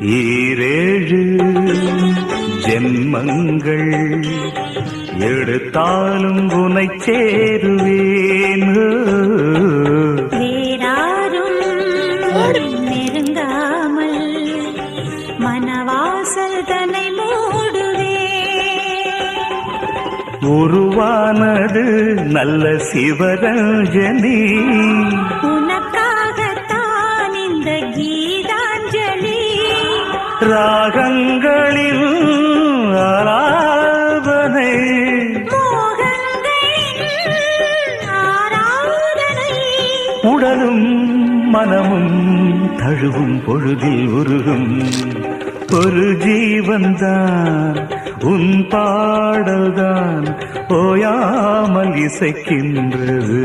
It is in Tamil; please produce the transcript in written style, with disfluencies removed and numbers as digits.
ஈரேழு ஜென்மங்கள் எடுத்தாலும் உனை சேருவேன். வேறாரும் நெருங்காமல் மனவாசல் தன்னை மூடுவே. உருவானது நல்ல சிவரஞ்சனி, உனக்காகத்தான் இந்த கீதாஞ்சலி. ராகங்களில் ஆலாபனை, மோகங்களின் ஆராதனை. உடலும் மனமும் தழுவும் பொழுதில் உருகும் ஒரு ஜீவன்தான் உன் பாடல்தான் ஓயாமல் இசைக்கின்றது.